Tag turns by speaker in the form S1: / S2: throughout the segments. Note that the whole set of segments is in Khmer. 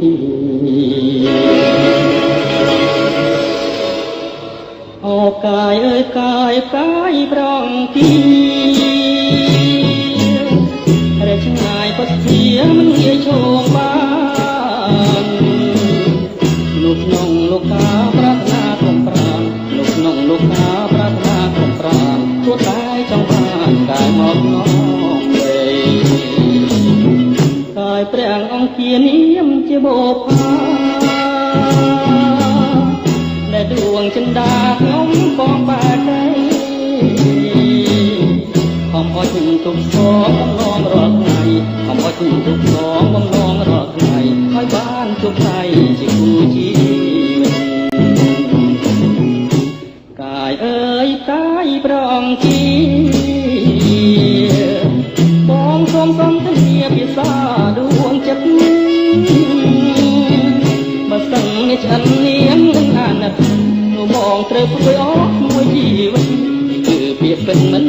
S1: ទីអូកាយអើយកាយប្រងទីរែឆ្ងាយពុតជាមិនងាយឈោងបានលោកក្នុងលោកកាប្រាថ្នាក្រុមប្រាំលោកក្នុងលោកកាប្រាថ្នាក្រុមប្រាំទួតតែចង់បានកាយមកងងវេកាយព្រះអង្គជានាមជាបុប្ផាដែលដួងចិន្តាខ្ញុំបងបែកដៃខំអត់ទុកសងបំណងរាល់ថ្ងៃខំអត់ទុកសងបំណងរាល់ថ្ងៃឲ្យបានជួបថ្ងៃជាគូជីវិតកាយអើយកាយប្រងជីបងសូមធានាភាសាដួងចិត្តបើសិនជាฉันនាងនឹងអាណិតនោះបងត្រូវព្រួយអស់មួយជីវិតគឺពាក្យពិតមិន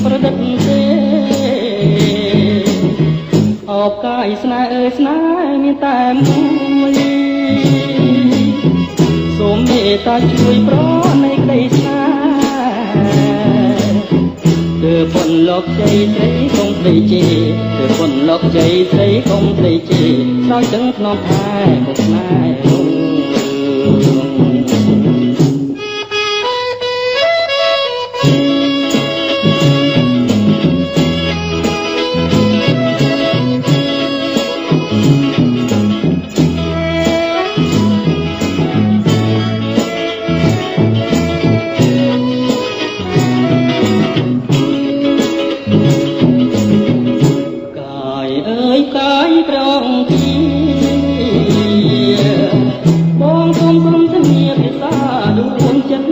S1: ប្រឌិតទេអបកាយស្នេហ៍អើយស្នេហ៍មានតែមួយសូមមេត្តាជួយប្រនៃក្តីស្នេហ៍គឺបុណ្យលោកជ័យស្រីកុំស្ដីជេរគឺបុណ្យលោកជ័យស្រីកុំស្ដីជេរដោយចឹងធ្នមថែគុំស្នេហ៍រុងកាយប្រងទីបងសូមធានាភាសាដួងចិត្ត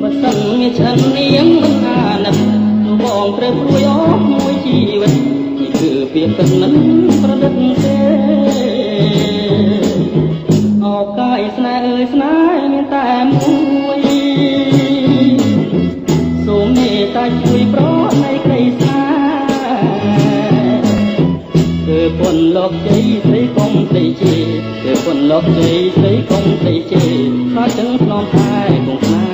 S1: បើសិនជាฉันនាងមិនអាណិតនោះបងត្រូវព្រួយអស់មួយជីវិតនេះគឺពាក្យពិតមិនប្រឌិតទេអោកាយស្នេហ៍អើយស្នេហ៍មានតែមួយសូមមេត្តាជួយប្រនៃក្តីស្នេហ៍គឺបុណ្យលោកជ័យស្រីកុំស្ដីជេរគឺបុណ្យលោកជ័យស្រីកុំស្ដីជេរថាចឹងធ្នមថែគង់ស្នេហ៍